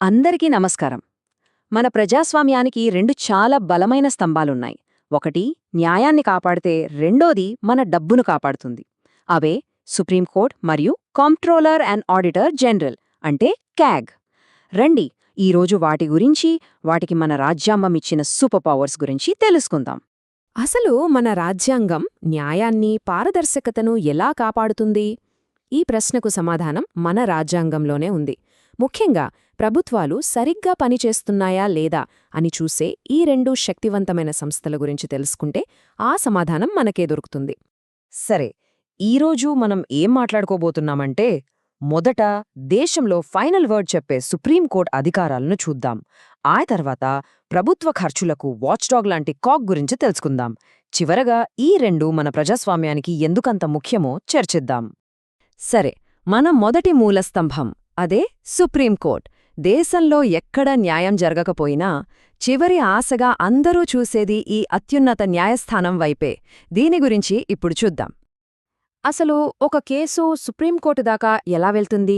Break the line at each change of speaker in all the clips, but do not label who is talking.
అందరికీ నమస్కారం. మన ప్రజాస్వామ్యానికి రెండు చాలా బలమైన స్తంభాలున్నాయి. ఒకటి న్యాయాన్ని కాపాడితే రెండోది మన డబ్బును కాపాడుతుంది. అవే సుప్రీంకోర్ట్ మరియు కాంప్ట్రోలర్ అండ్ ఆడిటర్ జనరల్ అంటే క్యాగ్. రండి ఈరోజు వాటి గురించి, వాటికి మన రాజ్యాంగం ఇచ్చిన సూపర్ పవర్స్ గురించి తెలుసుకుందాం.
అసలు మన రాజ్యాంగం న్యాయాన్ని, పారదర్శకతను ఎలా కాపాడుతుంది? ఈ ప్రశ్నకు సమాధానం మన రాజ్యాంగంలోనే ఉంది. ముఖ్యంగా ప్రభుత్వాలు సరిగ్గా పనిచేస్తున్నాయా లేదా అని చూసే ఈ రెండు శక్తివంతమైన సంస్థల గురించి తెలుసుకుంటే ఆ సమాధానం మనకే దొరుకుతుంది.
సరే, ఈరోజు మనం ఏం మాట్లాడుకోబోతున్నామంటే, మొదట దేశంలో ఫైనల్ వర్డ్ చెప్పే సుప్రీంకోర్టు అధికారాలను చూద్దాం. ఆ తర్వాత ప్రభుత్వ ఖర్చులకు వాచ్డాగ్ లాంటి కాగ్ గురించి తెలుసుకుందాం. చివరగా ఈ రెండు మన ప్రజాస్వామ్యానికి ఎందుకంత ముఖ్యమో చర్చిద్దాం. సరే, మన మొదటి మూలస్తంభం అదే సుప్రీంకోర్టు. దేశంలో ఎక్కడ న్యాయం జరగకపోయినా చివరి ఆశగా అందరూ చూసేది ఈ అత్యున్నత న్యాయస్థానం వైపే. దీని గురించి ఇప్పుడు చూద్దాం.
అసలు ఒక కేసు సుప్రీంకోర్టు దాకా ఎలా వెళ్తుంది?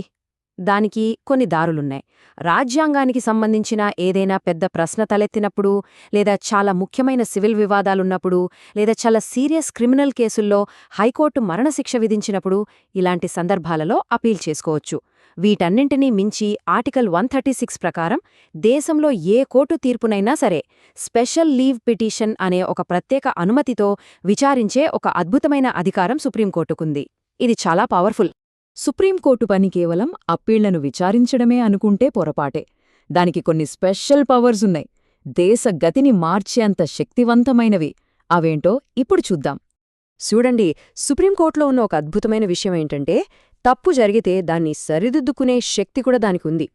దానికి కొన్ని దారులున్నాయి. రాజ్యాంగానికి సంబంధించిన ఏదైనా పెద్ద ప్రశ్న తలెత్తినప్పుడు, లేదా చాలా ముఖ్యమైన సివిల్ వివాదాలున్నప్పుడు, లేదా చాలా సీరియస్ క్రిమినల్ కేసుల్లో హైకోర్టు మరణశిక్ష విధించినప్పుడు ఇలాంటి సందర్భాలలో అపీల్ చేసుకోవచ్చు. వీటన్నింటినీ మించి ఆర్టికల్ 136 ప్రకారం దేశంలో ఏ కోర్టు తీర్పునైనా సరే స్పెషల్ లీవ్ పిటిషన్ అనే ఒక ప్రత్యేక అనుమతితో విచారించే ఒక అద్భుతమైన అధికారం సుప్రీంకోర్టుకుంది. ఇది చాలా పవర్ఫుల్.
సుప్రీంకోర్టు పని కేవలం అప్పీళ్లను విచారించడమే అనుకుంటే పొరపాటే. దానికి కొన్ని స్పెషల్ పవర్స్ ఉన్నాయి. దేశ గతిని మార్చేంత శక్తివంతమైనవి. అవేంటో ఇప్పుడు చూద్దాం.
చూడండి, సుప్రీంకోర్టులో ఉన్న ఒక అద్భుతమైన విషయం ఏంటంటే, తప్పు జరిగితే దాన్ని సరిదిద్దుకునే శక్తి కూడా దానికుంది.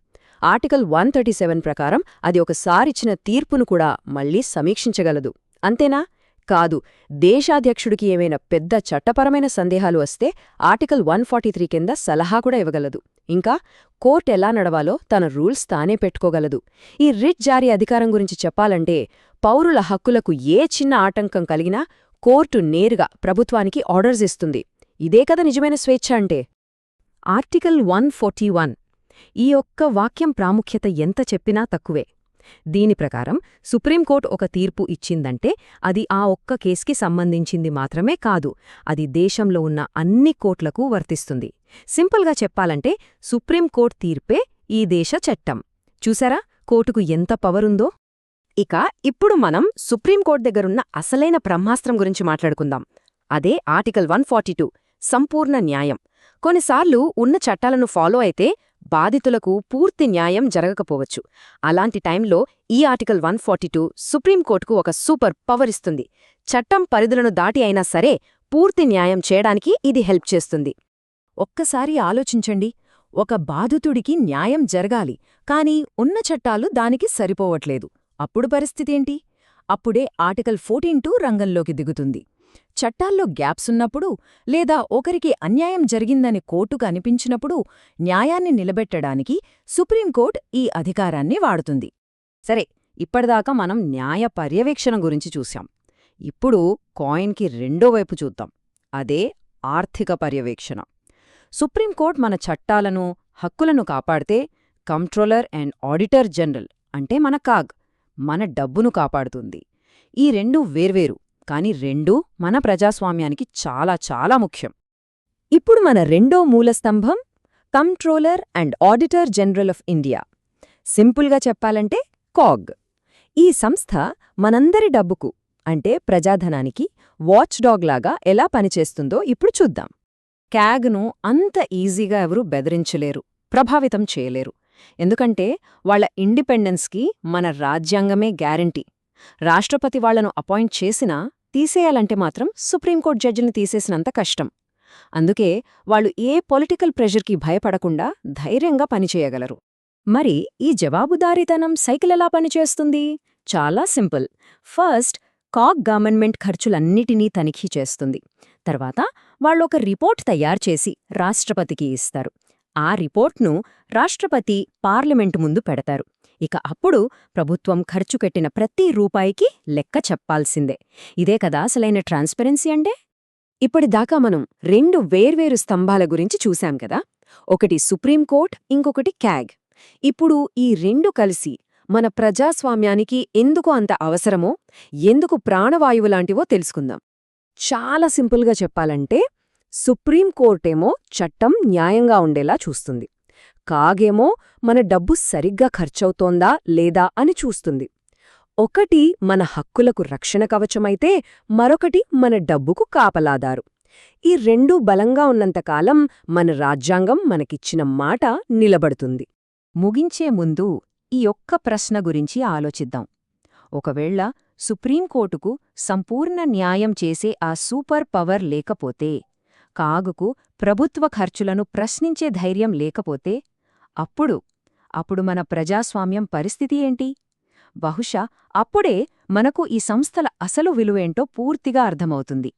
ఆర్టికల్ 137 ప్రకారం అది ఒకసారిచ్చిన తీర్పును కూడా మళ్లీ సమీక్షించగలదు. అంతేనా? కాదు, దేశాధ్యక్షుడికి ఏమైనా పెద్ద చట్టపరమైన సందేహాలు వస్తే ఆర్టికల్ 143 కింద సలహా కూడా ఇవ్వగలదు. ఇంకా కోర్టు ఎలా నడవాలో తన రూల్స్ తానే పెట్టుకోగలదు. ఈ రిట్ జారీ అధికారం గురించి చెప్పాలంటే, పౌరుల హక్కులకు ఏ చిన్న ఆటంకం కలిగినా కోర్టు నేరుగా ప్రభుత్వానికి ఆర్డర్స్ ఇస్తుంది. ఇదే కదా నిజమైన స్వేచ్ఛ అంటే. ఆర్టికల్ 141 ఈ ఒక్క వాక్యం ప్రాముఖ్యత ఎంత చెప్పినా తక్కువే. దీని ప్రకారం సుప్రీంకోర్టు ఒక తీర్పు ఇచ్చిందంటే అది ఆ ఒక్క కేసుకి సంబంధించింది మాత్రమే కాదు, అది దేశంలో ఉన్న అన్ని కోర్టులకు వర్తిస్తుంది. సింపుల్గా చెప్పాలంటే సుప్రీంకోర్టు తీర్పే ఈ దేశ చట్టం. చూసారా కోర్టుకు ఎంత పవరుందో? ఇక ఇప్పుడు మనం సుప్రీంకోర్టు దగ్గరున్న అసలైన బ్రహ్మాస్త్రం గురించి మాట్లాడుకుందాం. అదే ఆర్టికల్ 142 సంపూర్ణ న్యాయం. కొన్నిసార్లు ఉన్న చట్టాలను ఫాలో అయితే బాధితులకు పూర్తి న్యాయం జరగకపోవచ్చు. అలాంటి టైంలో ఈ ఆర్టికల్ 142 సుప్రీంకోర్టుకు ఒక సూపర్ పవర్ ఇస్తుంది. చట్టం పరిధులను దాటి అయినా సరే పూర్తి న్యాయం చేయడానికి ఇది హెల్ప్ చేస్తుంది.
ఒక్కసారి ఆలోచించండి. ఒక బాధితుడికి న్యాయం జరగాలి, కానీ ఉన్న చట్టాలు దానికి సరిపోవట్లేదు. అప్పుడు పరిస్థితేంటి? అప్పుడే ఆర్టికల్ 14 రంగంలోకి దిగుతుంది. చట్టాల్లో గ్యాప్సున్నప్పుడు, లేదా ఒకరికి అన్యాయం జరిగిందని కోర్టుకు అనిపించినప్పుడు న్యాయాన్ని నిలబెట్టడానికి సుప్రీంకోర్టు ఈ అధికారాన్ని వాడుతుంది.
సరే, ఇప్పటిదాకా మనం న్యాయ పర్యవేక్షణ గురించి చూశాం. ఇప్పుడు కాయిన్కి రెండో వైపు చూద్దాం. అదే ఆర్థిక పర్యవేక్షణ. సుప్రీంకోర్టు మన చట్టాలను, హక్కులను కాపాడితే కంట్రోలర్ అండ్ ఆడిటర్ జనరల్ అంటే మన కాగ్ మన డబ్బును కాపాడుతుంది. ఈ రెండు వేర్వేరు, కానీ రెండూ మన ప్రజాస్వామ్యానికి చాలా చాలా ముఖ్యం.
ఇప్పుడు మన రెండో మూలస్తంభం controller and auditor general of India. సింపుల్గా చెప్పాలంటే కాగ్. ఈ సంస్థ మనందరి డబ్బుకు అంటే ప్రజాధనానికి వాచ్డాగ్ లాగా ఎలా పనిచేస్తుందో ఇప్పుడు చూద్దాం. క్యాగ్ను అంత ఈజీగా ఎవరూ బెదిరించలేరు, ప్రభావితం చేయలేరు. ఎందుకంటే వాళ్ల ఇండిపెండెన్స్కి మన రాజ్యాంగమే గ్యారంటీ. రాష్ట్రపతి వాళ్లను అపాయింట్ చేసినా తీసేయాలంటే మాత్రం సుప్రీంకోర్టు జడ్జిని తీసేసినంత కష్టం. అందుకే వాళ్ళు ఏ పొలిటికల్ ప్రెషర్కి భయపడకుండా ధైర్యంగా పనిచేయగలరు. మరి ఈ జవాబుదారీతనం సైకిల్ ఎలా పనిచేస్తుంది? చాలా సింపుల్. ఫస్ట్, కాగ్ గవర్నమెంట్ ఖర్చులన్నిటినీ తనిఖీ చేస్తుంది. తర్వాత వాళ్ళొక రిపోర్ట్ తయారు చేసి రాష్ట్రపతికి ఇస్తారు. ఆ రిపోర్ట్ను రాష్ట్రపతి పార్లమెంటు ముందు పెడతారు. ఇక అప్పుడు ప్రభుత్వం ఖర్చు పెట్టిన ప్రతి రూపాయికి లెక్క చెప్పాల్సిందే. ఇదే కదా అసలైన ట్రాన్స్పరెన్సీ అంటే. ఇప్పటిదాకా మనం రెండు వేర్వేరు స్తంభాల గురించి చూశాం కదా. ఒకటి సుప్రీంకోర్టు, ఇంకొకటి క్యాగ్.
ఇప్పుడు ఈ రెండు కలిసి మన ప్రజాస్వామ్యానికి ఎందుకు అంత అవసరమో, ఎందుకు ప్రాణవాయువులాంటివో తెలుసుకుందాం. చాలా సింపుల్గా చెప్పాలంటే, సుప్రీంకోర్టేమో చట్టం న్యాయంగా ఉండేలా చూస్తుంది. కాగేమో మన డబ్బు సరిగ్గా ఖర్చవుతోందా లేదా అని చూస్తుంది. ఒకటి మన హక్కులకు రక్షణ కవచమైతే, మరొకటి మన డబ్బుకు కాపలాదారు. ఈ రెండూ బలంగా ఉన్నంతకాలం మన రాజ్యాంగం మనకిచ్చిన మాట నిలబడుతుంది.
ముగించే ముందు ఈ ఒక్క ప్రశ్న గురించి ఆలోచిద్దాం. ఒకవేళ సుప్రీంకోర్టుకు సంపూర్ణ న్యాయం చేసే ఆ సూపర్ పవర్ లేకపోతే, కాగుకు ప్రభుత్వ ఖర్చులను ప్రశ్నించే ధైర్యం లేకపోతే, అప్పుడు మన ప్రజాస్వామ్యం పరిస్థితి ఏంటి? బహుశా అప్పుడే మనకు ఈ సంస్థల అసలు విలువేంటో పూర్తిగా అర్థమవుతుంది.